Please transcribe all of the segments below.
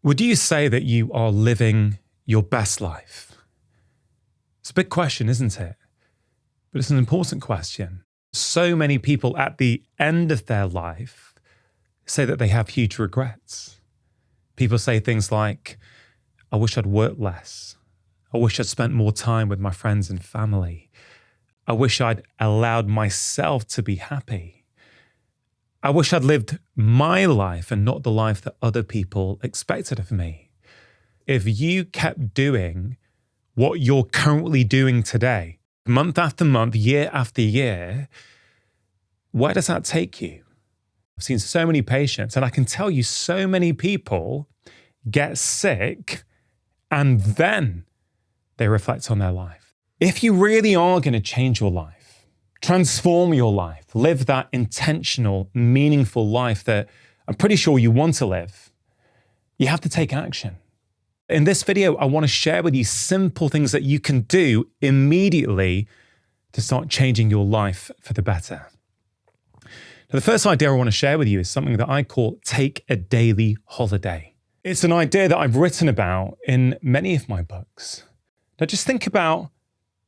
Would you say that you are living your best life? It's a big question, isn't it? But it's an important question. So many people at the end of their life say that they have huge regrets. People say things like, I wish I'd worked less. I wish I'd spent more time with my friends and family. I wish I'd allowed myself to be happy. I wish I'd lived my life and not the life that other people expected of me. If you kept doing what you're currently doing today, month after month, year after year, where does that take you? I've seen so many patients, and I can tell you so many people get sick and then they reflect on their life. If you really are going to change your life, transform your life, live that intentional, meaningful life that I'm pretty sure you want to live, you have to take action. In this video, I want to share with you simple things that you can do immediately to start changing your life for the better. Now, the first idea I want to share with you is something that I call take a daily holiday. It's an idea that I've written about in many of my books. Now, just think about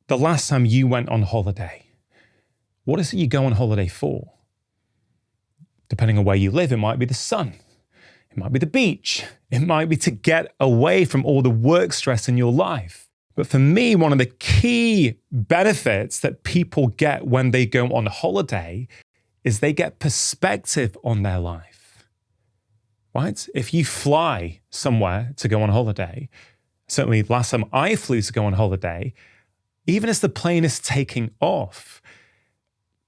the last time you went on holiday. What is it you go on holiday for? Depending on where you live, it might be the sun. It might be the beach. It might be to get away from all the work stress in your life. But for me, one of the key benefits that people get when they go on holiday is they get perspective on their life, right? If you fly somewhere to go on holiday, certainly last time I flew to go on holiday, even as the plane is taking off,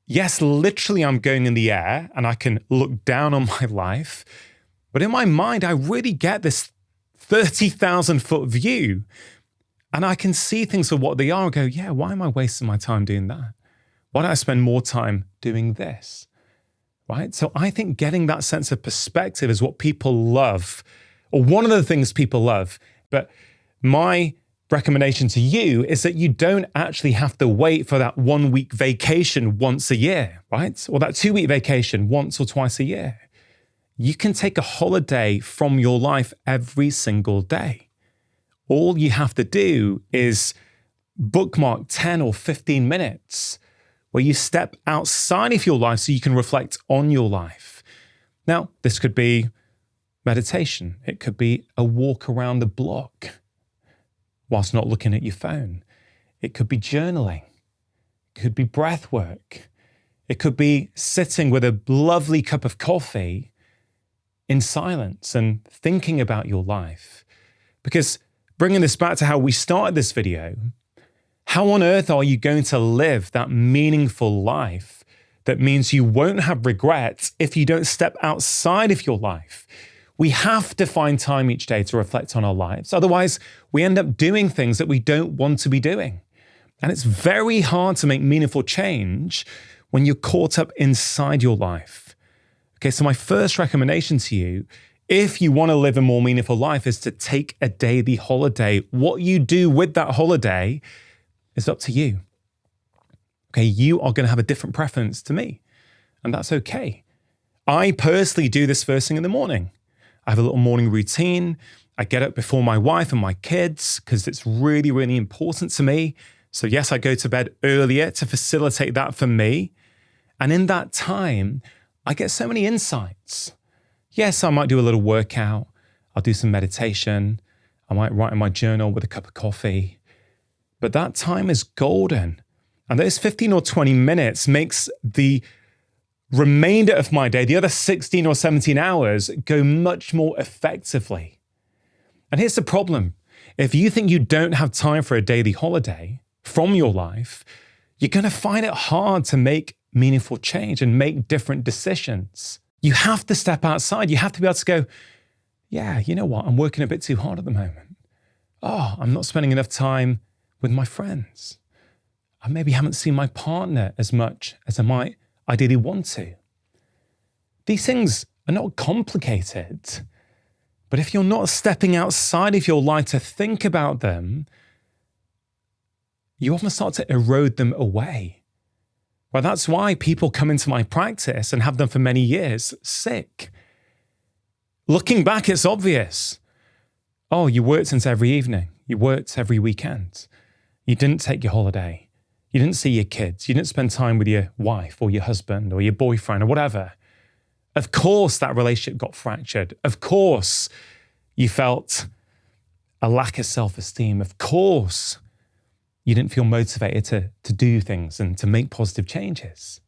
yes, literally I'm going in the air and I can look down on my life, but in my mind, I really get this 30,000 foot view and I can see things for what they are and go, yeah, why am I wasting my time doing that? Why don't I spend more time doing this, right? So I think getting that sense of perspective is what people love, or one of the things people love. But my recommendation to you is that you don't actually have to wait for that 1 week vacation once a year, right? Or that 2 week vacation once or twice a year. You can take a holiday from your life every single day. All you have to do is bookmark 10 or 15 minutes where you step outside of your life so you can reflect on your life. Now, this could be meditation. It could be a walk around the block whilst not looking at your phone. It could be journaling. It could be breath work. It could be sitting with a lovely cup of coffee in silence and thinking about your life. Because bringing this back to how we started this video, how on earth are you going to live that meaningful life that means you won't have regrets if you don't step outside of your life? We have to find time each day to reflect on our lives. Otherwise, we end up doing things that we don't want to be doing. And it's very hard to make meaningful change when you're caught up inside your life. Okay, so my first recommendation to you, if you want to live a more meaningful life, is to take a daily holiday. What you do with that holiday is up to you. Okay, you are going to have a different preference to me, and that's okay. I personally do this first thing in the morning. I have a little morning routine. I get up before my wife and my kids because it's really, really important to me. So yes, I go to bed earlier to facilitate that for me. And in that time, I get so many insights. Yes, I might do a little workout. I'll do some meditation. I might write in my journal with a cup of coffee. But that time is golden. And those 15 or 20 minutes makes the remainder of my day, the other 16 or 17 hours, go much more effectively. And here's the problem. If you think you don't have time for a daily holiday from your life, you're going to find it hard to make meaningful change and make different decisions. You have to step outside. You have to be able to go, yeah, you know what? I'm working a bit too hard at the moment. Oh, I'm not spending enough time with my friends. I maybe haven't seen my partner as much as I might ideally want to. These things are not complicated, but if you're not stepping outside of your life to think about them, you often start to erode them away. Well, that's why people come into my practice and have done for many years sick. Looking back, it's obvious. Oh, you worked since every evening. You worked every weekend. You didn't take your holiday. You didn't see your kids. You didn't spend time with your wife or your husband or your boyfriend or whatever. Of course, that relationship got fractured. Of course, you felt a lack of self-esteem. Of course, you didn't feel motivated to do things and to make positive changes.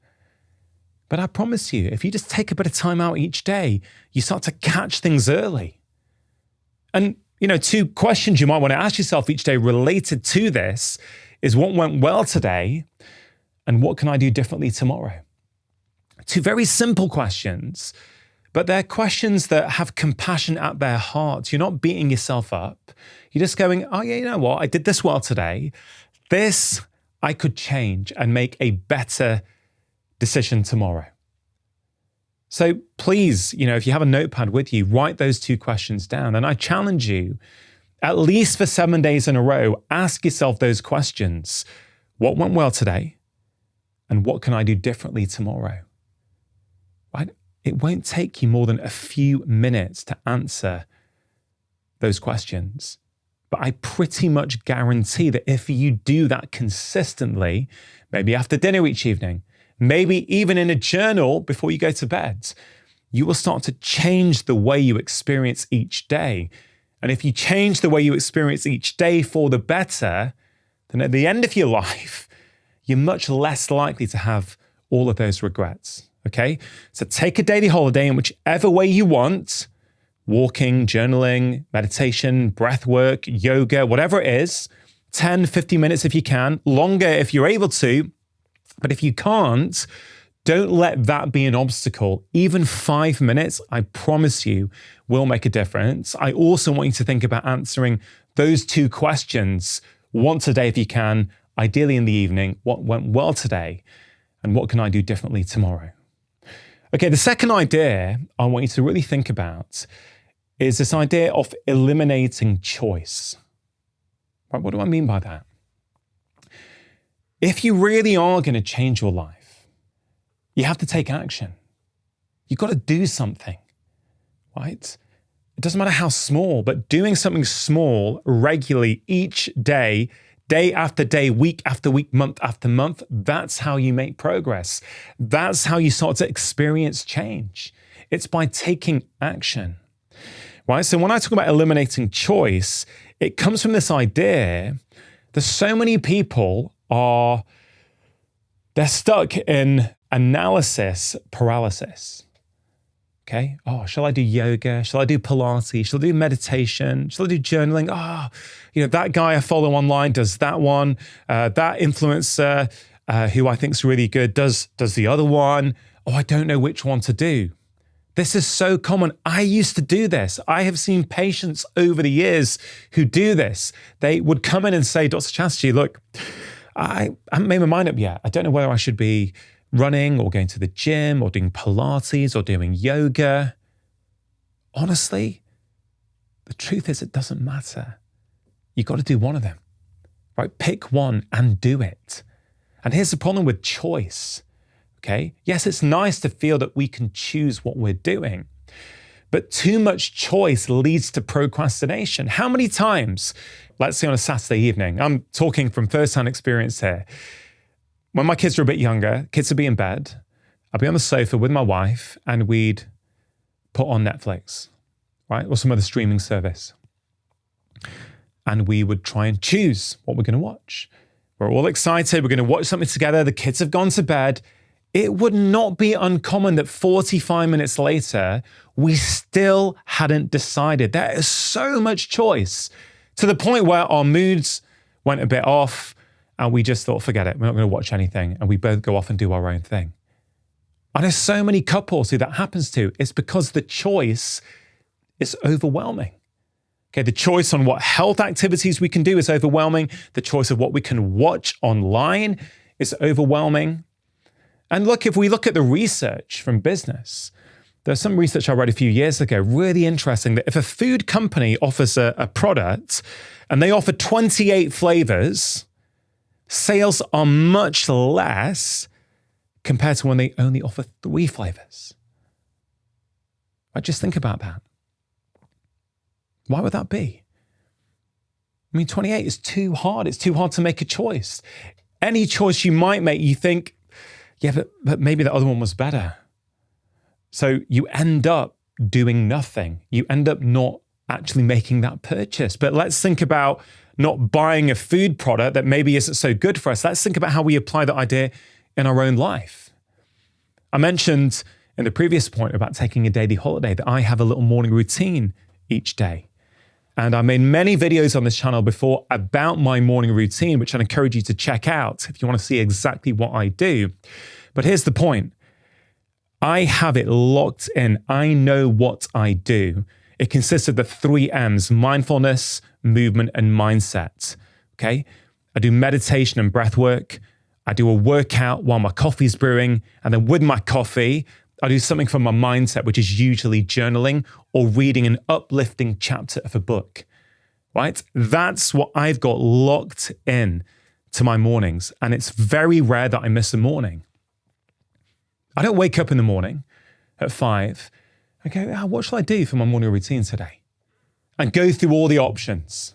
But I promise you, if you just take a bit of time out each day, you start to catch things early. And, two questions you might want to ask yourself each day related to this is what went well today and what can I do differently tomorrow? Two very simple questions, but they're questions that have compassion at their heart. You're not beating yourself up. You're just going, oh yeah, you know what? I did this well today. This I could change and make a better decision tomorrow. So please, if you have a notepad with you, write those two questions down. And I challenge you, at least for 7 days in a row, ask yourself those questions. What went well today? And what can I do differently tomorrow? Right? It won't take you more than a few minutes to answer those questions. But I pretty much guarantee that if you do that consistently, maybe after dinner each evening, maybe even in a journal before you go to bed, you will start to change the way you experience each day. And if you change the way you experience each day for the better, then at the end of your life, you're much less likely to have all of those regrets, okay? So take a daily holiday in whichever way you want, walking, journaling, meditation, breath work, yoga, whatever it is, 10, 50 minutes if you can, longer if you're able to. But if you can't, don't let that be an obstacle. Even 5 minutes, I promise you, will make a difference. I also want you to think about answering those two questions once a day if you can, ideally in the evening. What went well today? And what can I do differently tomorrow? Okay, the second idea I want you to really think about is this idea of eliminating choice. Right, what do I mean by that? If you really are going to change your life, you have to take action. You've got to do something, right? It doesn't matter how small, but doing something small regularly each day, day after day, week after week, month after month, that's how you make progress. That's how you start to experience change. It's by taking action, right? So when I talk about eliminating choice, it comes from this idea that so many people they're stuck in analysis paralysis. Okay. Oh, shall I do yoga? Shall I do Pilates? Shall I do meditation? Shall I do journaling? That guy I follow online does that one. That influencer who I think is really good does the other one. Oh, I don't know which one to do. This is so common. I used to do this. I have seen patients over the years who do this. They would come in and say, Dr. Chatterjee, look, I haven't made my mind up yet. I don't know whether I should be running or going to the gym or doing Pilates or doing yoga. Honestly, the truth is it doesn't matter. You've got to do one of them, right? Pick one and do it. And here's the problem with choice, okay? Yes, it's nice to feel that we can choose what we're doing, but too much choice leads to procrastination. How many times, let's say on a Saturday evening, I'm talking from first-hand experience here. When my kids were a bit younger, kids would be in bed, I'd be on the sofa with my wife and we'd put on Netflix, right? Or some other streaming service. And we would try and choose what we're going to watch. We're all excited. We're going to watch something together. The kids have gone to bed. It would not be uncommon that 45 minutes later, we still hadn't decided. There is so much choice to the point where our moods went a bit off and we just thought, forget it, we're not going to watch anything. And we both go off and do our own thing. And there's so many couples who that happens to. It's because the choice is overwhelming. Okay, the choice on what health activities we can do is overwhelming. The choice of what we can watch online is overwhelming. And look, if we look at the research from business, there's some research I read a few years ago, really interesting, that if a food company offers a product and they offer 28 flavors, sales are much less compared to when they only offer 3 flavors. Right, just think about that. Why would that be? I mean, 28 is too hard. It's too hard to make a choice. Any choice you might make, you think, yeah, but maybe the other one was better. So you end up doing nothing. You end up not actually making that purchase. But let's think about not buying a food product that maybe isn't so good for us. Let's think about how we apply that idea in our own life. I mentioned in the previous point about taking a daily holiday that I have a little morning routine each day. And I made many videos on this channel before about my morning routine, which I'd encourage you to check out if you want to see exactly what I do. But here's the point. I have it locked in. I know what I do. It consists of the 3 M's: mindfulness, movement, and mindset. Okay? I do meditation and breath work. I do a workout while my coffee's brewing. And then with my coffee, I do something for my mindset, which is usually journaling or reading an uplifting chapter of a book. Right? That's what I've got locked in to my mornings. And it's very rare that I miss a morning. I don't wake up in the morning at 5 and go, what shall I do for my morning routine today? And go through all the options.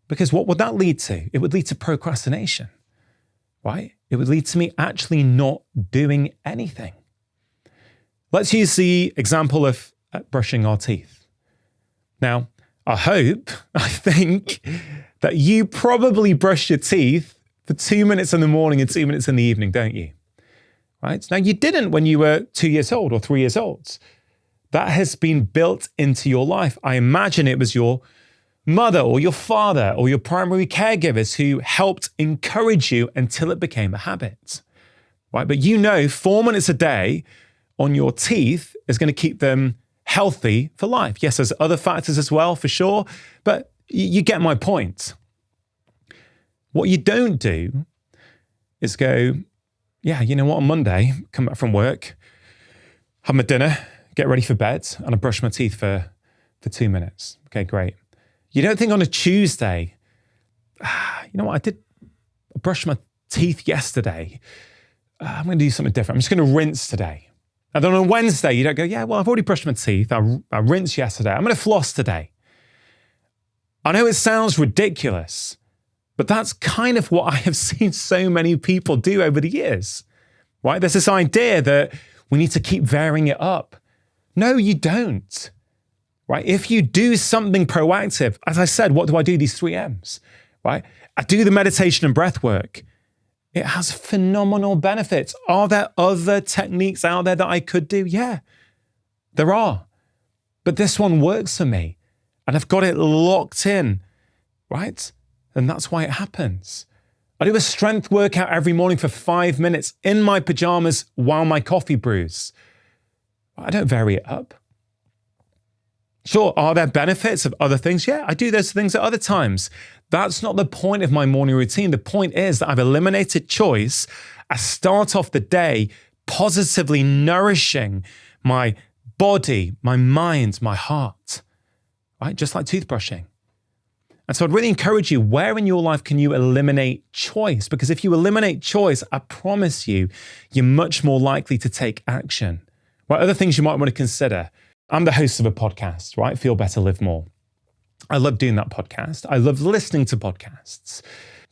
Because what would that lead to? It would lead to procrastination, right? It would lead to me actually not doing anything. Let's use the example of brushing our teeth. Now, I think that you probably brush your teeth for 2 minutes in the morning and 2 minutes in the evening, don't you? Right? Now, you didn't when you were 2 years old or 3 years old. That has been built into your life. I imagine it was your mother or your father or your primary caregivers who helped encourage you until it became a habit. Right? But 4 minutes a day on your teeth is going to keep them healthy for life. Yes, there's other factors as well, for sure, but you get my point. What you don't do is go, yeah, you know what, on Monday, come back from work, have my dinner, get ready for bed, and I brush my teeth for 2 minutes. Okay, great. You don't think on a Tuesday, you know what, I brushed my teeth yesterday. I'm going to do something different. I'm just going to rinse today. And then on Wednesday, you don't go, yeah, well, I've already brushed my teeth. I rinsed yesterday. I'm going to floss today. I know it sounds ridiculous, but that's kind of what I have seen so many people do over the years, right? There's this idea that we need to keep varying it up. No, you don't, right? If you do something proactive, as I said, what do I do? These 3 M's, right? I do the meditation and breath work. It has phenomenal benefits. Are there other techniques out there that I could do? Yeah, there are. But this one works for me. And I've got it locked in, right? And that's why it happens. I do a strength workout every morning for 5 minutes in my pajamas while my coffee brews. I don't vary it up. Sure, are there benefits of other things? Yeah, I do those things at other times. That's not the point of my morning routine. The point is that I've eliminated choice. I start off the day positively nourishing my body, my mind, my heart, right? Just like toothbrushing. And so I'd really encourage you, where in your life can you eliminate choice? Because if you eliminate choice, I promise you, you're much more likely to take action. Right? Other things you might want to consider. I'm the host of a podcast, right? Feel Better, Live More. I love doing that podcast. I love listening to podcasts.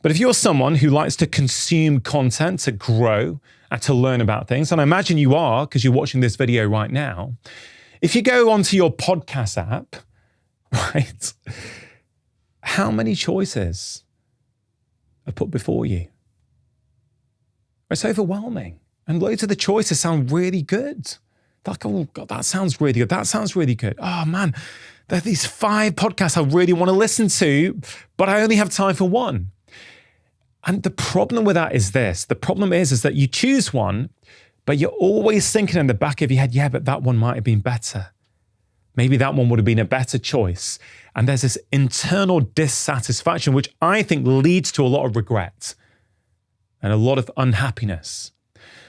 But if you're someone who likes to consume content, to grow and to learn about things, and I imagine you are because you're watching this video right now, if you go onto your podcast app, right, how many choices are put before you? It's overwhelming. And loads of the choices sound really good. Like, oh God, that sounds really good. That sounds really good. Oh man, there are these 5 podcasts I really want to listen to, but I only have time for one. And the problem with that is this. The problem is that you choose one, but you're always thinking in the back of your head, yeah, but that one might have been better. Maybe that one would have been a better choice. And there's this internal dissatisfaction, which I think leads to a lot of regret and a lot of unhappiness.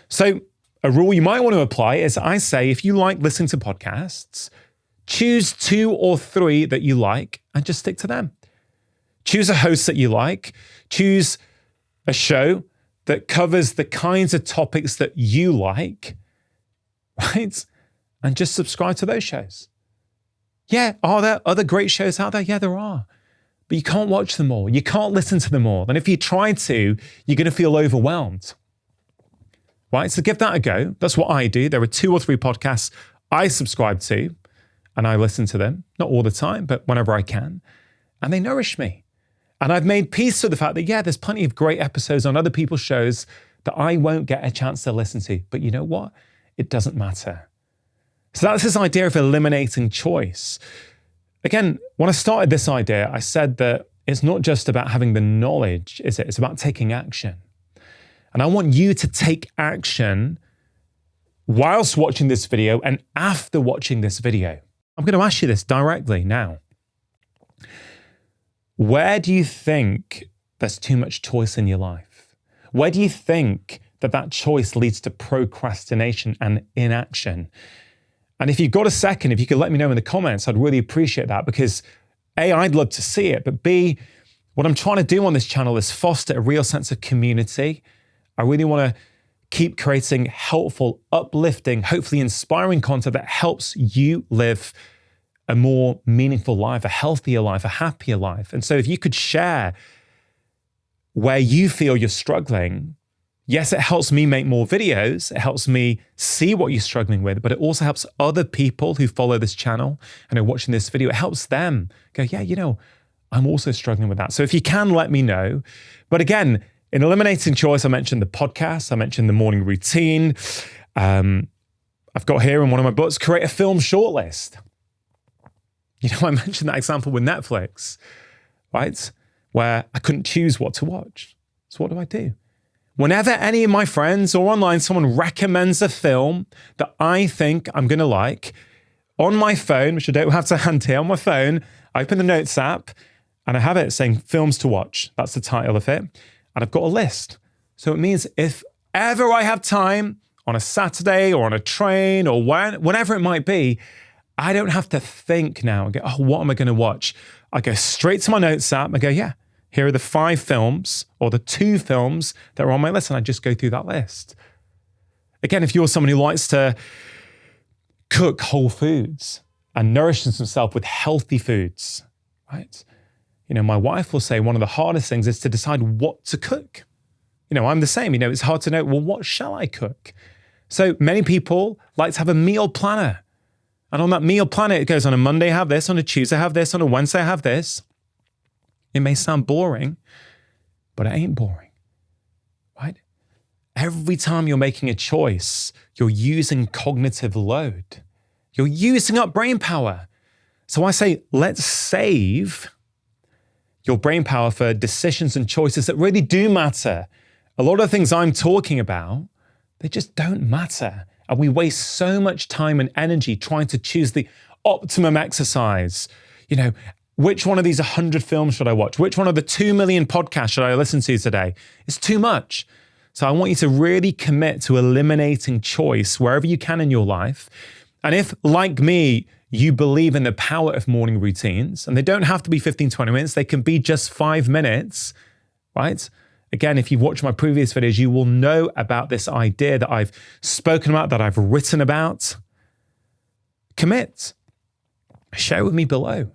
So a rule you might want to apply is, I say, if you like listening to podcasts, choose 2 or 3 that you like and just stick to them. Choose a host that you like. Choose a show that covers the kinds of topics that you like, right? And just subscribe to those shows. Yeah, are there other great shows out there? Yeah, there are. but you can't watch them all. You can't listen to them all. And if you try to, you're going to feel overwhelmed. Right? So give that a go. That's what I do. There are 2 or 3 podcasts I subscribe to and I listen to them. Not all the time, but whenever I can. And they nourish me. And I've made peace with the fact that, yeah, there's plenty of great episodes on other people's shows that I won't get a chance to listen to. But you know what? It doesn't matter. So that's this idea of eliminating choice. Again, when I started this idea, I said that it's not just about having the knowledge, is it? It's about taking action. And I want you to take action whilst watching this video and after watching this video. I'm going to ask you this directly now. Where do you think there's too much choice in your life? Where do you think that choice leads to procrastination and inaction? And if you've got a second, if you could let me know in the comments, I'd really appreciate that, because A, I'd love to see it, but B, what I'm trying to do on this channel is foster a real sense of community. I really want to keep creating helpful, uplifting, hopefully inspiring content that helps you live a more meaningful life, a healthier life, a happier life. And so if you could share where you feel you're struggling, yes, it helps me make more videos. It helps me see what you're struggling with, but it also helps other people who follow this channel and are watching this video. It helps them go, yeah, you know, I'm also struggling with that. So if you can, let me know. But again, in eliminating choice, I mentioned the podcast, I mentioned the morning routine. I've got here in one of my books, create a film shortlist. You know, I mentioned that example with Netflix, right? Where I couldn't choose what to watch. So what do? Whenever any of my friends or online, someone recommends a film that I think I'm going to like, on my phone, which I don't have to hand here, on my phone, I open the Notes app and I have it saying films to watch. That's the title of it. And I've got a list. So it means if ever I have time on a Saturday or on a train or whenever it might be, I don't have to think now and go, oh, what am I going to watch? I go straight to my Notes app. I go, yeah, here are the 5 films or the 2 films that are on my list. And I just go through that list. Again, if you're someone who likes to cook whole foods and nourishes himself with healthy foods, right? You know, my wife will say one of the hardest things is to decide what to cook. You know, I'm the same. You know, it's hard to know, well, what shall I cook? So many people like to have a meal planner. And on that meal planner, it goes on a Monday, I have this, on a Tuesday, I have this, on a Wednesday, I have this. It may sound boring, but it ain't boring, right? Every time you're making a choice, you're using cognitive load. You're using up brain power. So I say, let's save your brain power for decisions and choices that really do matter. A lot of the things I'm talking about, they just don't matter. And we waste so much time and energy trying to choose the optimum exercise. You know, which one of these 100 films should I watch? Which one of the 2 million podcasts should I listen to today? It's too much. So I want you to really commit to eliminating choice wherever you can in your life. And if, like me, you believe in the power of morning routines, and they don't have to be 15, 20 minutes, they can be just 5 minutes, right? Again, if you've watched my previous videos, you will know about this idea that I've spoken about, that I've written about. Commit. Share with me below.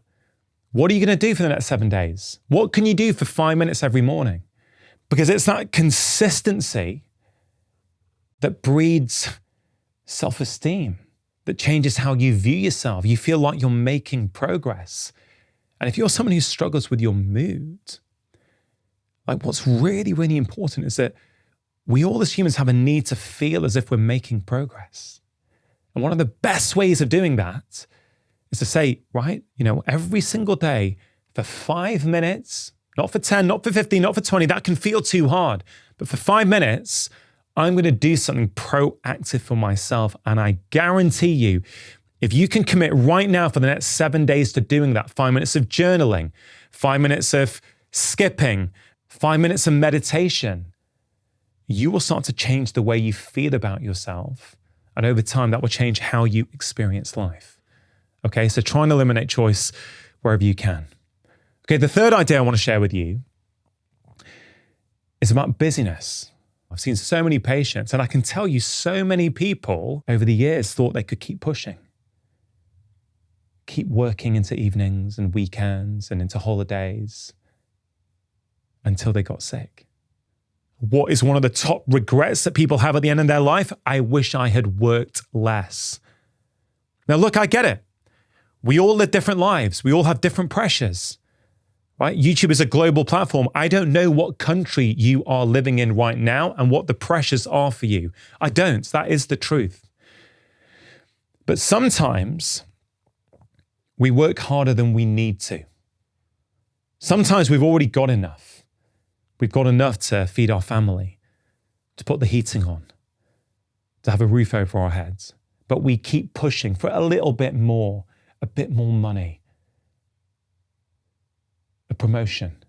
What are you going to do for the next 7 days? What can you do for 5 minutes every morning? Because it's that consistency that breeds self-esteem, that changes how you view yourself. You feel like you're making progress. And if you're someone who struggles with your mood, like what's really, really important is that we all as humans have a need to feel as if we're making progress. And one of the best ways of doing that is to say, right, you know, every single day for 5 minutes, not for 10, not for 15, not for 20, that can feel too hard. But for 5 minutes, I'm going to do something proactive for myself. And I guarantee you, if you can commit right now for the next 7 days to doing that, 5 minutes of journaling, 5 minutes of skipping, 5 minutes of meditation, you will start to change the way you feel about yourself. And over time, that will change how you experience life. Okay, so try and eliminate choice wherever you can. Okay, the third idea I want to share with you is about busyness. I've seen so many patients, and I can tell you so many people over the years thought they could keep pushing. keep working into evenings and weekends and into holidays until they got sick. What is one of the top regrets that people have at the end of their life? I wish I had worked less. Now, look, I get it. We all live different lives. We all have different pressures, right? YouTube is a global platform. I don't know what country you are living in right now and what the pressures are for you. I don't. That is the truth. But sometimes we work harder than we need to. Sometimes we've already got enough. We've got enough to feed our family, to put the heating on, to have a roof over our heads. But we keep pushing for a little bit more, a bit more money, a promotion,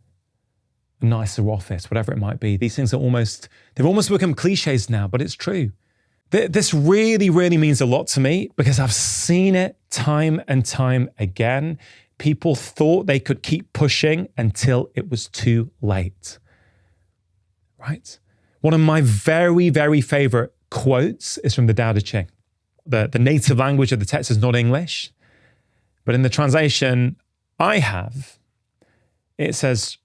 a nicer office, whatever it might be. These things are they've almost become cliches now, but it's true. This really, really means a lot to me because I've seen it time and time again. People thought they could keep pushing until it was too late, right? One of my very, very favorite quotes is from the Dr Chatterjee. The native language of the text is not English, but in the translation I have, it says,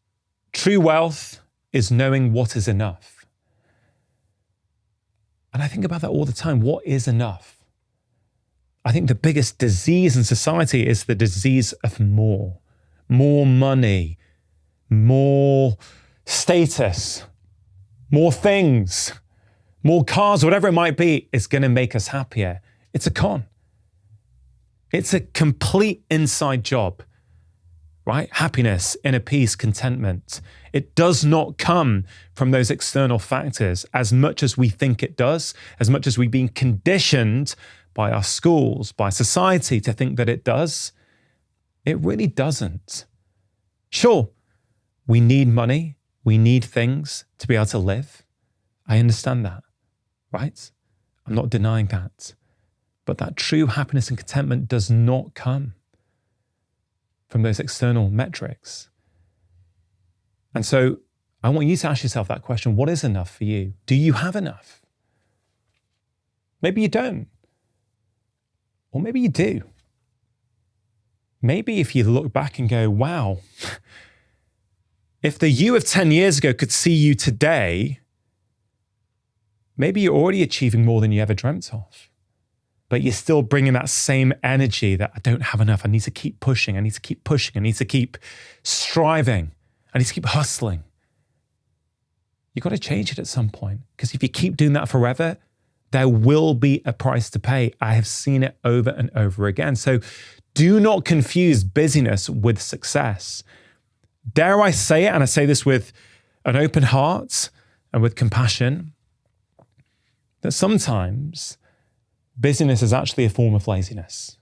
"True wealth is knowing what is enough." And I think about that all the time. What is enough? I think the biggest disease in society is the disease of more. More money, more status, more things, more cars, whatever it might be, is going to make us happier. It's a con. It's a complete inside job, right? Happiness, inner peace, contentment. It does not come from those external factors as much as we think it does, as much as we've been conditioned by our schools, by society to think that it does. It really doesn't. Sure, we need money, we need things to be able to live. I understand that, right? I'm not denying that. But that true happiness and contentment does not come from those external metrics. And so I want you to ask yourself that question. What is enough for you? Do you have enough? Maybe you don't. Or maybe you do. Maybe if you look back and go, wow, if the you of 10 years ago could see you today, maybe you're already achieving more than you ever dreamt of. But you're still bringing that same energy that I don't have enough. I need to keep pushing. I need to keep pushing. I need to keep striving. I need to keep hustling. You've got to change it at some point, because if you keep doing that forever, there will be a price to pay. I have seen it over and over again. So do not confuse busyness with success. Dare I say it, and I say this with an open heart and with compassion, that sometimes busyness is actually a form of laziness.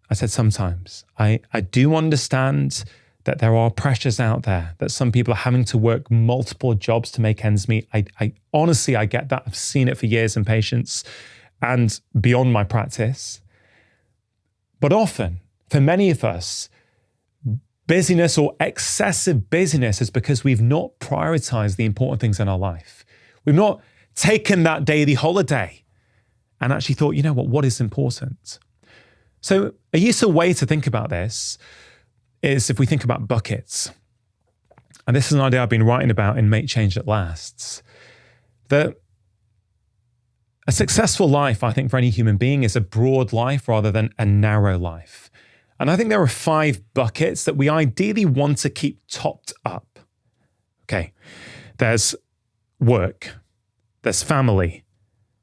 I said sometimes. I do understand that there are pressures out there, that some people are having to work multiple jobs to make ends meet. I honestly, I get that. I've seen it for years in patients and beyond my practice. But often, for many of us, busyness or excessive busyness is because we've not prioritized the important things in our life. We've not taken that daily holiday and actually thought, you know what is important? So a useful way to think about this is if we think about buckets. And this is an idea I've been writing about in Make Change That Lasts. That a successful life, I think, for any human being is a broad life rather than a narrow life. And I think there are 5 buckets that we ideally want to keep topped up. Okay, there's work, there's family,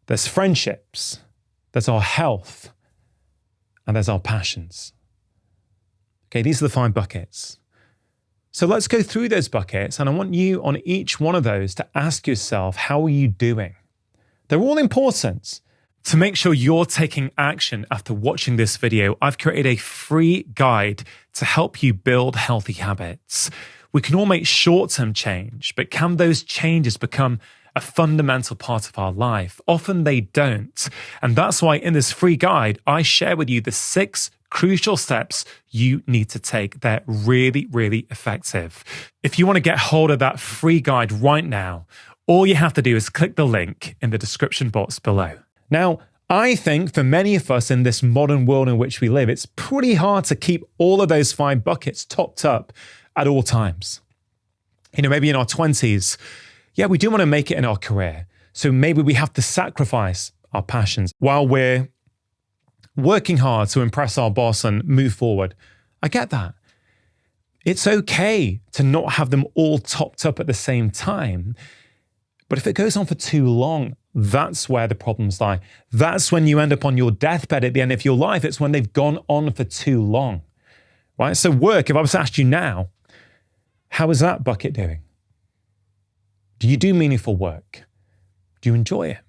there's friendships, there's our health, and there's our passions. Okay, these are the 5 buckets. So let's go through those buckets, and I want you on each one of those to ask yourself, how are you doing? They're all important. To make sure you're taking action after watching this video, I've created a free guide to help you build healthy habits. We can all make short-term change, but can those changes become a fundamental part of our life? Often they don't. And that's why in this free guide, I share with you the 6 crucial steps you need to take. They're really, really effective. If you want to get hold of that free guide right now, all you have to do is click the link in the description box below. Now, I think for many of us in this modern world in which we live, it's pretty hard to keep all of those 5 buckets topped up at all times. Maybe in our 20s, we do want to make it in our career. So maybe we have to sacrifice our passions while we're working hard to impress our boss and move forward. I get that. It's okay to not have them all topped up at the same time. But if it goes on for too long, that's where the problems lie. That's when you end up on your deathbed at the end of your life. It's when they've gone on for too long, right? So work, if I was to ask you now, how is that bucket doing? Do you do meaningful work? Do you enjoy it?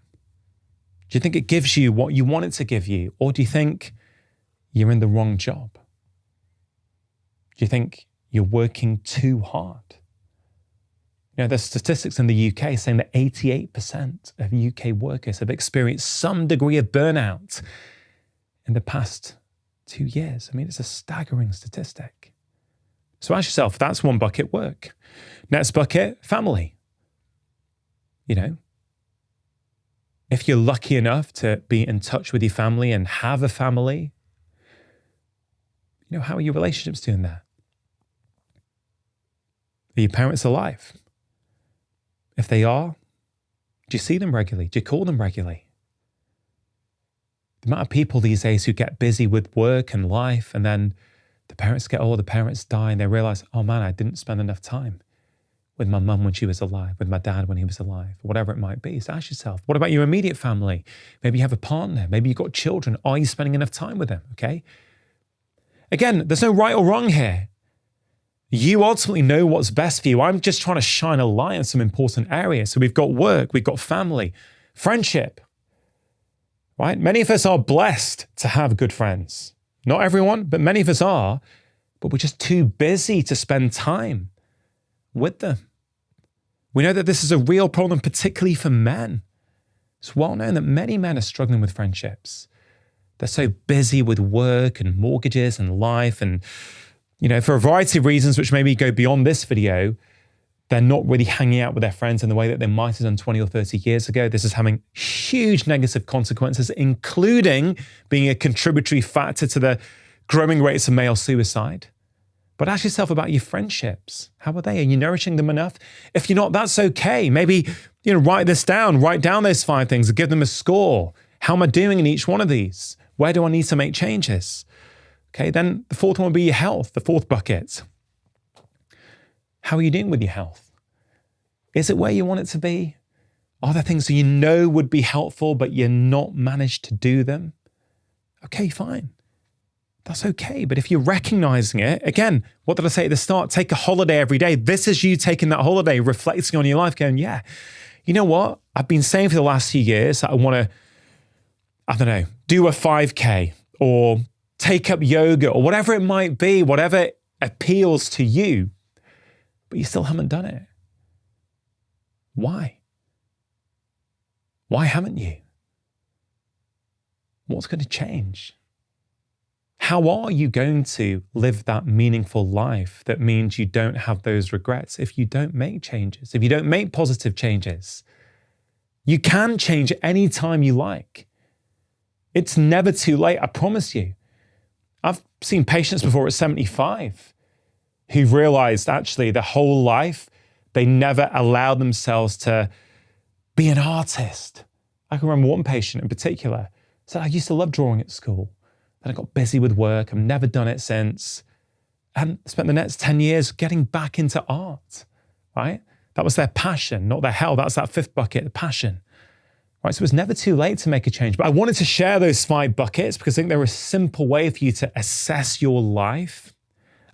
Do you think it gives you what you want it to give you? Or do you think you're in the wrong job? Do you think you're working too hard? There's statistics in the UK saying that 88% of UK workers have experienced some degree of burnout in the past 2 years. It's a staggering statistic. So ask yourself, that's one bucket, work. Next bucket, family. If you're lucky enough to be in touch with your family and have a family, how are your relationships doing there? Are your parents alive? If they are, do you see them regularly? Do you call them regularly? The amount of people these days who get busy with work and life, and then the parents get old, the parents die, and they realize, oh man, I didn't spend enough time with my mum when she was alive, with my dad when he was alive, whatever it might be. So ask yourself, what about your immediate family? Maybe you have a partner, maybe you've got children. Are you spending enough time with them? Okay. Again, there's no right or wrong here. You ultimately know what's best for you. I'm just trying to shine a light on some important areas. So we've got work, we've got family, friendship, right? Many of us are blessed to have good friends. Not everyone, but many of us are, but we're just too busy to spend time with them. We know that this is a real problem, particularly for men. It's well known that many men are struggling with friendships. They're so busy with work and mortgages and life and for a variety of reasons, which maybe go beyond this video, they're not really hanging out with their friends in the way that they might have done 20 or 30 years ago. This is having huge negative consequences, including being a contributory factor to the growing rates of male suicide. But ask yourself about your friendships. How are they? Are you nourishing them enough? If you're not, that's okay. Maybe, write this down. Write down those 5 things and give them a score. How am I doing in each one of these? Where do I need to make changes? Okay, then the 4th one would be your health, the 4th bucket. How are you doing with your health? Is it where you want it to be? Are there things that would be helpful, but you're not managed to do them? Okay, fine. That's okay. But if you're recognizing it, again, what did I say at the start? Take a holiday every day. This is you taking that holiday, reflecting on your life, going, yeah, you know what? I've been saying for the last few years that I want to, do a 5K or take up yoga or whatever it might be, whatever appeals to you, but you still haven't done it. Why? Why haven't you? What's going to change? How are you going to live that meaningful life that means you don't have those regrets if you don't make changes, if you don't make positive changes? You can change any time you like. It's never too late, I promise you. I've seen patients before at 75 who've realized actually their whole life, they never allowed themselves to be an artist. I can remember one patient in particular said, I used to love drawing at school. Then I got busy with work. I've never done it since. And spent the next 10 years getting back into art, right? That was their passion, not their hell. That's that 5th bucket, the passion. Right, so it's never too late to make a change. But I wanted to share those 5 buckets because I think they're a simple way for you to assess your life.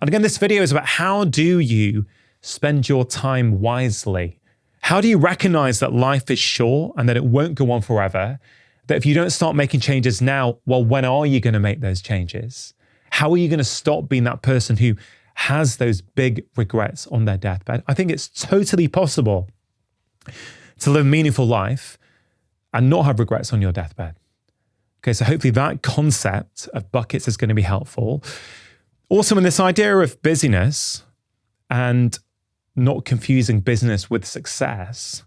And again, this video is about how do you spend your time wisely? How do you recognize that life is short and that it won't go on forever? That if you don't start making changes now, well, when are you going to make those changes? How are you going to stop being that person who has those big regrets on their deathbed? I think it's totally possible to live a meaningful life and not have regrets on your deathbed. Okay, so hopefully that concept of buckets is going to be helpful. Also, in this idea of busyness and not confusing business with success,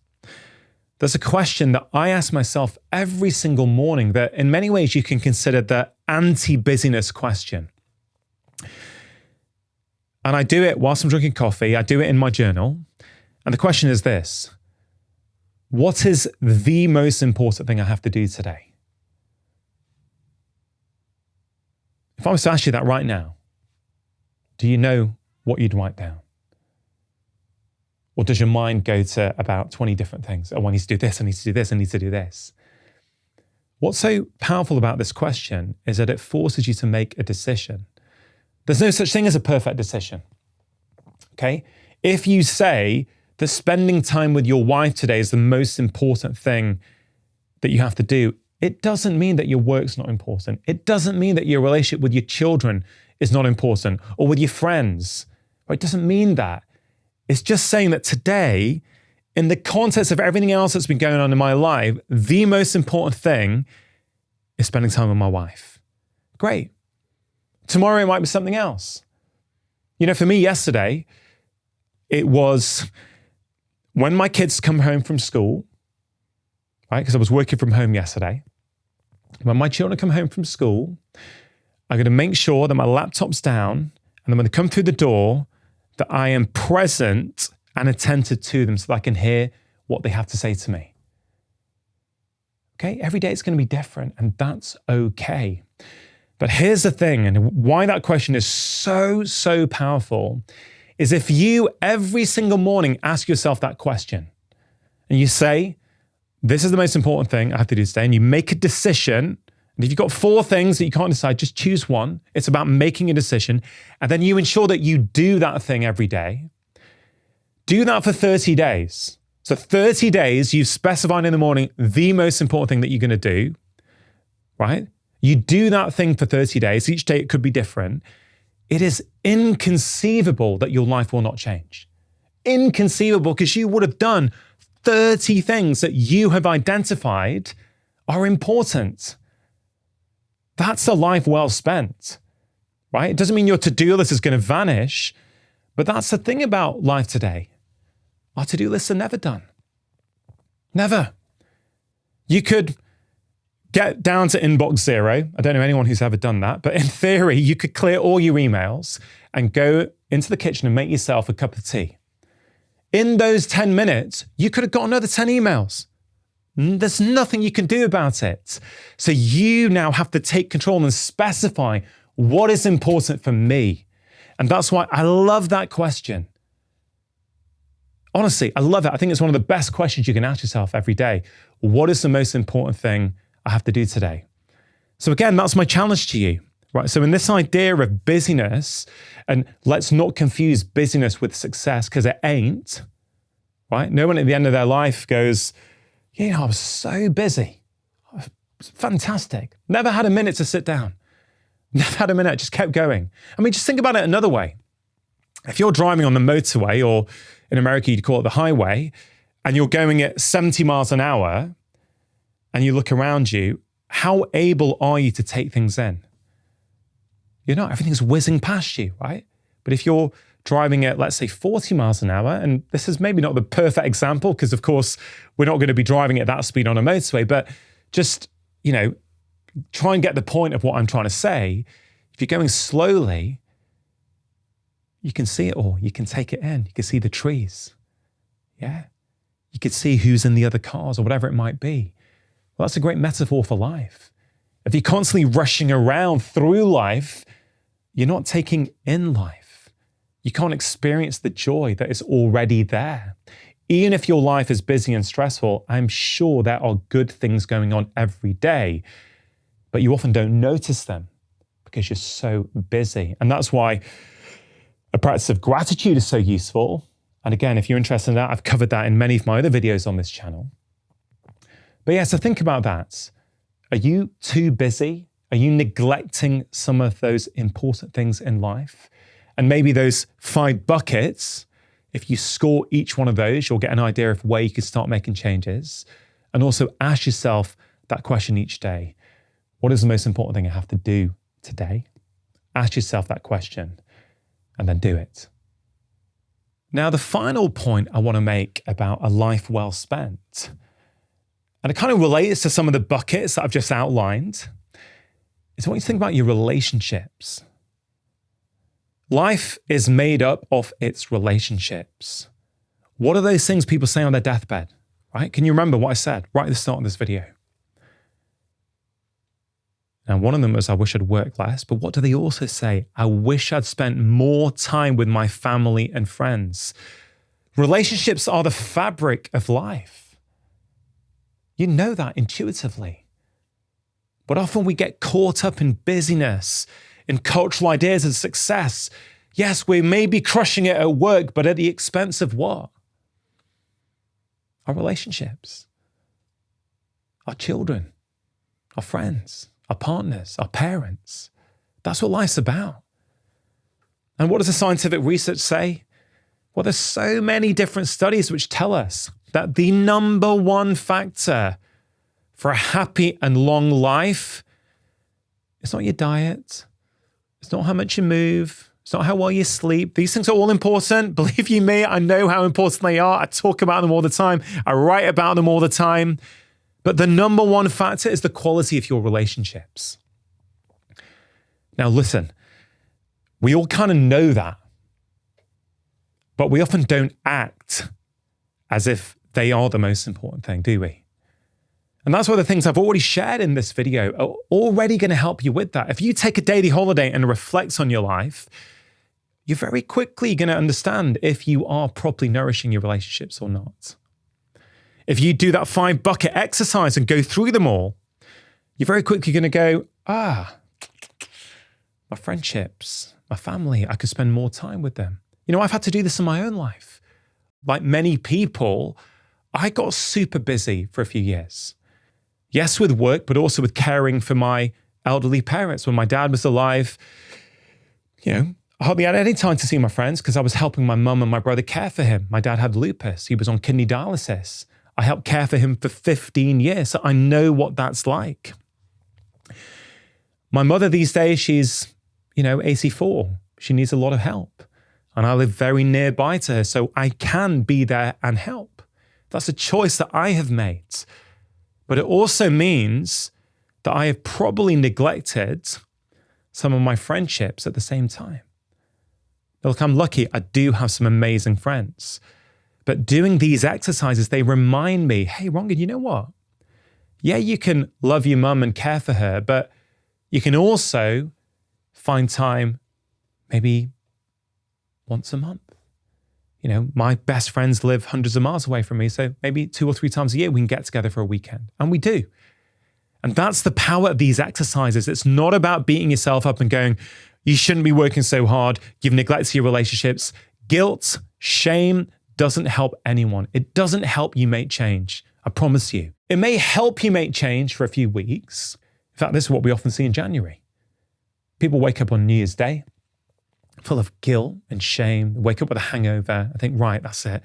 there's a question that I ask myself every single morning that in many ways you can consider the anti-busyness question. And I do it whilst I'm drinking coffee. I do it in my journal. And the question is this: what is the most important thing I have to do today? If I was to ask you that right now, do you know what you'd write down? Or does your mind go to about 20 different things? Oh, I need to do this, I need to do this, I need to do this. What's so powerful about this question is that it forces you to make a decision. There's no such thing as a perfect decision, okay? If you say that spending time with your wife today is the most important thing that you have to do, it doesn't mean that your work's not important. It doesn't mean that your relationship with your children is not important or with your friends. It doesn't mean that. It's just saying that today, in the context of everything else that's been going on in my life, the most important thing is spending time with my wife. Great. Tomorrow it might be something else. You know, for me yesterday, it was when my kids come home from school, right? Because I was working from home yesterday. When my children come home from school, I'm going to make sure that my laptop's down, and then when they come through the door, that I am present and attentive to them so that I can hear what they have to say to me. Okay? Every day it's going to be different, and that's okay. But here's the thing, and why that question is so powerful, is if you every single morning ask yourself that question, and you say, this is the most important thing I have to do today, and you make a decision. And if you've got 4 things that you can't decide, just choose one. It's about making a decision. And then you ensure that you do that thing every day. Do that for 30 days. So 30 days, you've specified in the morning the most important thing that you're going to do, right? You do that thing for 30 days. Each day it could be different. It is inconceivable that your life will not change. Inconceivable, because you would have done 30 things that you have identified are important. That's a life well spent, right? It doesn't mean your to-do list is going to vanish, but that's the thing about life today. Our to-do lists are never done. Never. You could get down to inbox 0. I don't know anyone who's ever done that, but in theory, you could clear all your emails and go into the kitchen and make yourself a cup of tea. In those 10 minutes, you could have got another 10 emails. There's nothing you can do about it. So you now have to take control and specify what is important for me. And that's why I love that question. Honestly, I love it. I think it's one of the best questions you can ask yourself every day. What is the most important thing I have to do today? So again, that's my challenge to you, right? So in this idea of busyness, and let's not confuse busyness with success, because it ain't, right? No one at the end of their life goes, you know, I was so busy. It was fantastic. Never had a minute to sit down. Never had a minute, just kept going. I mean, just think about it another way. If you're driving on the motorway, or in America, you'd call it the highway, and you're going at 70 miles an hour, and you look around you, how able are you to take things in? You're not. Everything's whizzing past you, right? But if you're driving at, let's say, 40 miles an hour, and this is maybe not the perfect example, because of course, we're not going to be driving at that speed on a motorway, but just, you know, try and get the point of what I'm trying to say. If you're going slowly, you can see it all. You can take it in. You can see the trees. Yeah. You could see who's in the other cars or whatever it might be. Well, that's a great metaphor for life. If you're constantly rushing around through life, you're not taking in life. You can't experience the joy that is already there. Even if your life is busy and stressful, I'm sure there are good things going on every day, but you often don't notice them because you're so busy. And that's why a practice of gratitude is so useful. And again, if you're interested in that, I've covered that in many of my other videos on this channel. But yeah, so think about that. Are you too busy? Are you neglecting some of those important things in life? And maybe those 5 buckets, if you score each one of those, you'll get an idea of where you can start making changes. And also ask yourself that question each day. What is the most important thing I have to do today? Ask yourself that question and then do it. Now, the final point I want to make about a life well spent and it kind of relates to some of the buckets that I've just outlined, is I want you to think about your relationships. Life is made up of its relationships. What are those things people say on their deathbed, right? Can you remember what I said right at the start of this video? And one of them was, I wish I'd worked less. But what do they also say? I wish I'd spent more time with my family and friends. Relationships are the fabric of life. You know that intuitively. But often we get caught up in busyness, in cultural ideas of success. Yes, we may be crushing it at work, but at the expense of what? Our relationships, our children, our friends, our partners, our parents. That's what life's about. And what does the scientific research say? Well, there's so many different studies which tell us that the number one factor for a happy and long life is not your diet. It's not how much you move. It's not how well you sleep. These things are all important. Believe you me, I know how important they are. I talk about them all the time. I write about them all the time. But the number one factor is the quality of your relationships. Now listen, we all kind of know that, but we often don't act as if they are the most important thing, do we? And that's why the things I've already shared in this video are already going to help you with that. If you take a daily holiday and reflect on your life, you're very quickly going to understand if you are properly nourishing your relationships or not. If you do that 5-bucket exercise and go through them all, you're very quickly going to go, my friendships, my family, I could spend more time with them. You know, I've had to do this in my own life. Like many people, I got super busy for a few years. Yes, with work, but also with caring for my elderly parents. When my dad was alive, I hardly had any time to see my friends because I was helping my mum and my brother care for him. My dad had lupus. He was on kidney dialysis. I helped care for him for 15 years, so I know what that's like. My mother these days, she's, 84. She needs a lot of help. And I live very nearby to her, so I can be there and help. That's a choice that I have made. But it also means that I have probably neglected some of my friendships at the same time. Look, I'm lucky. I do have some amazing friends. But doing these exercises, they remind me, hey, Rangan, you know what? Yeah, you can love your mum and care for her, but you can also find time maybe once a month. My best friends live hundreds of miles away from me, so maybe 2 or 3 times a year we can get together for a weekend. And we do. And that's the power of these exercises. It's not about beating yourself up and going, you shouldn't be working so hard, you've neglected your relationships. Guilt, shame doesn't help anyone. It doesn't help you make change. I promise you. It may help you make change for a few weeks. In fact, this is what we often see in January. People wake up on New Year's Day full of guilt and shame, wake up with a hangover. I think, right, that's it.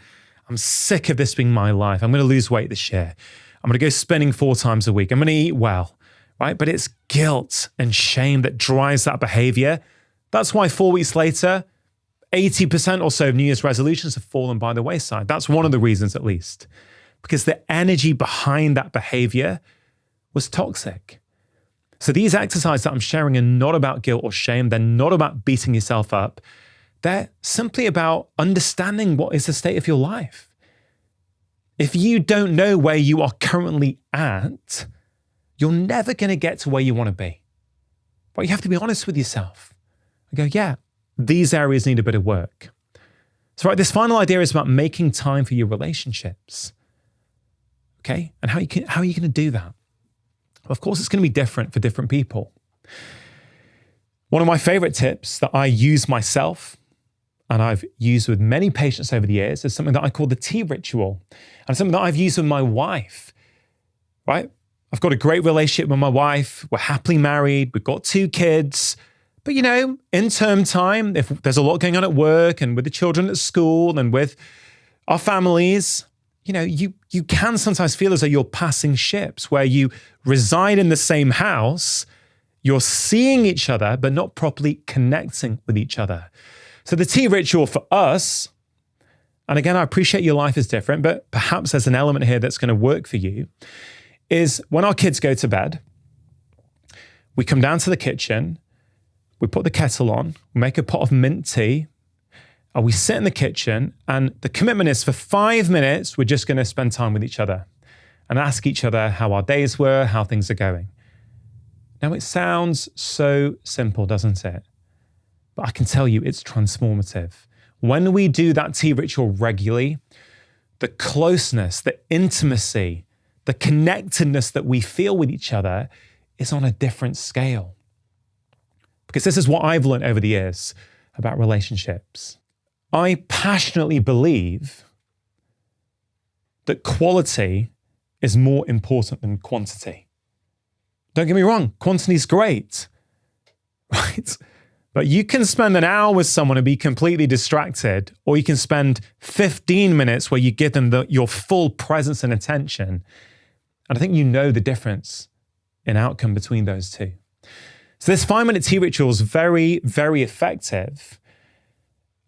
I'm sick of this being my life. I'm going to lose weight this year. I'm going to go spinning 4 times a week. I'm going to eat well, right? But it's guilt and shame that drives that behavior. That's why 4 weeks later, 80% or so of New Year's resolutions have fallen by the wayside. That's one of the reasons, at least, because the energy behind that behavior was toxic. So these exercises that I'm sharing are not about guilt or shame. They're not about beating yourself up. They're simply about understanding what is the state of your life. If you don't know where you are currently at, you're never going to get to where you want to be. But you have to be honest with yourself and go, yeah, these areas need a bit of work. So this final idea is about making time for your relationships. Okay? And how are you going to do that? Of course, it's going to be different for different people. One of my favorite tips that I use myself, and I've used with many patients over the years, is something that I call the tea ritual. And something that I've used with my wife, right? I've got a great relationship with my wife. We're happily married. We've got 2 kids. But, in term time, if there's a lot going on at work and with the children at school and with our families, you can sometimes feel as though you're passing ships where you reside in the same house, you're seeing each other, but not properly connecting with each other. So the tea ritual for us, and again, I appreciate your life is different, but perhaps there's an element here that's going to work for you, is when our kids go to bed, we come down to the kitchen, we put the kettle on, we make a pot of mint tea, and we sit in the kitchen, and the commitment is for 5 minutes, we're just going to spend time with each other and ask each other how our days were, how things are going. Now, it sounds so simple, doesn't it? But I can tell you it's transformative. When we do that tea ritual regularly, the closeness, the intimacy, the connectedness that we feel with each other is on a different scale. Because this is what I've learned over the years about relationships. I passionately believe that quality is more important than quantity. Don't get me wrong, quantity is great, right? But you can spend an hour with someone and be completely distracted, or you can spend 15 minutes where you give them your full presence and attention. And I think you know the difference in outcome between those two. So this 5-minute tea ritual is very, very effective.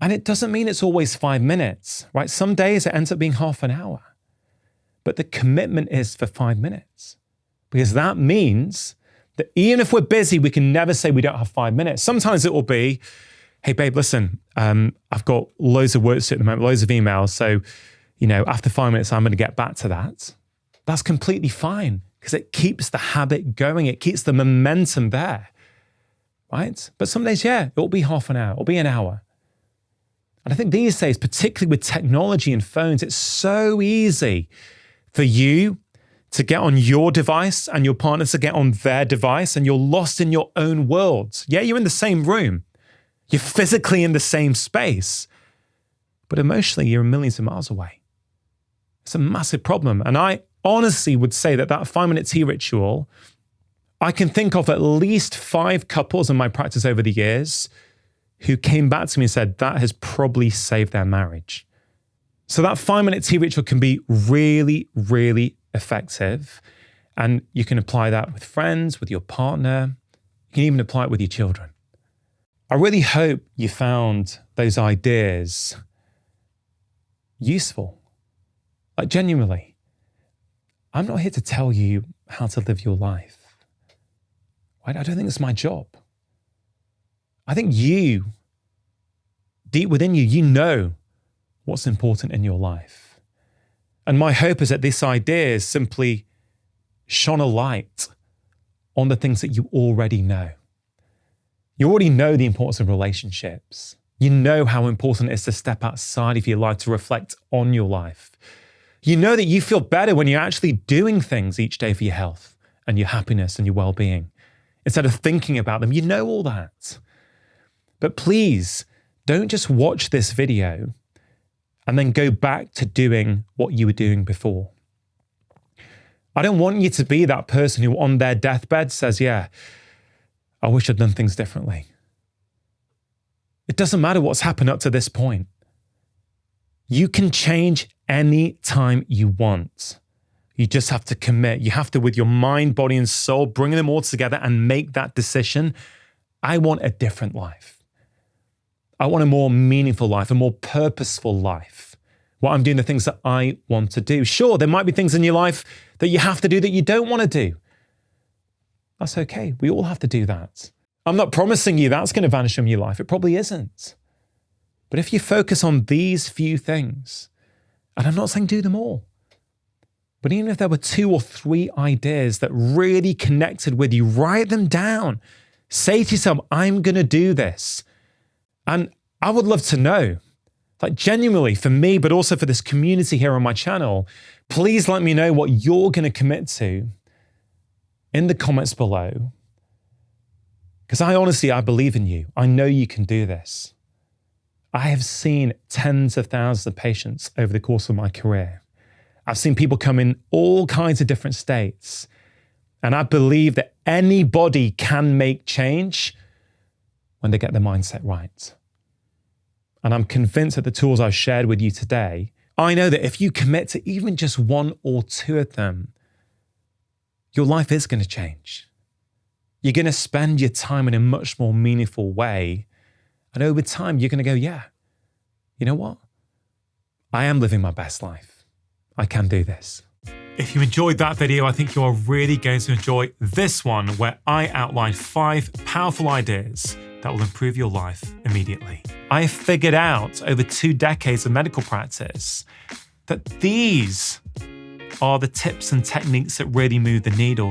And it doesn't mean it's always 5 minutes, right? Some days it ends up being half an hour. But the commitment is for 5 minutes. Because that means that even if we're busy, we can never say we don't have 5 minutes. Sometimes it will be, hey babe, listen, I've got loads of work to do at the moment, loads of emails. So, after 5 minutes, I'm going to get back to that. That's completely fine because it keeps the habit going. It keeps the momentum there, right? But some days, it will be half an hour, it'll be an hour. And I think these days, particularly with technology and phones, it's so easy for you to get on your device and your partner to get on their device, and you're lost in your own worlds. Yeah, you're in the same room. You're physically in the same space, but emotionally, you're millions of miles away. It's a massive problem. And I honestly would say that 5-minute tea ritual, I can think of at least 5 couples in my practice over the years who came back to me and said that has probably saved their marriage. So that 5-minute tea ritual can be really, really effective. And you can apply that with friends, with your partner. You can even apply it with your children. I really hope you found those ideas useful. Like genuinely, I'm not here to tell you how to live your life. Right? I don't think it's my job. I think you, deep within you, you know what's important in your life. And my hope is that this idea is simply shone a light on the things that you already know. You already know the importance of relationships. You know how important it is to step outside of your life to reflect on your life. You know that you feel better when you're actually doing things each day for your health and your happiness and your well-being, instead of thinking about them. You know all that. But please, don't just watch this video and then go back to doing what you were doing before. I don't want you to be that person who on their deathbed says, I wish I'd done things differently. It doesn't matter what's happened up to this point. You can change any time you want. You just have to commit. You have to, with your mind, body, and soul, bring them all together and make that decision. I want a different life. I want a more meaningful life, a more purposeful life. What I'm doing, the things that I want to do. Sure, there might be things in your life that you have to do that you don't want to do. That's okay. We all have to do that. I'm not promising you that's going to vanish from your life. It probably isn't. But if you focus on these few things, and I'm not saying do them all, but even if there were 2 or 3 ideas that really connected with you, write them down. Say to yourself, I'm going to do this. And I would love to know, like genuinely for me, but also for this community here on my channel, please let me know what you're going to commit to in the comments below. Because I believe in you. I know you can do this. I have seen tens of thousands of patients over the course of my career. I've seen people come in all kinds of different states. And I believe that anybody can make change when they get their mindset right. And I'm convinced that the tools I've shared with you today, I know that if you commit to even just 1 or 2 of them, your life is going to change. You're going to spend your time in a much more meaningful way. And over time, you're going to go, you know what? I am living my best life. I can do this. If you enjoyed that video, I think you are really going to enjoy this one, where I outline 5 powerful ideas that will improve your life immediately. I have figured out over 2 decades of medical practice that these are the tips and techniques that really move the needle.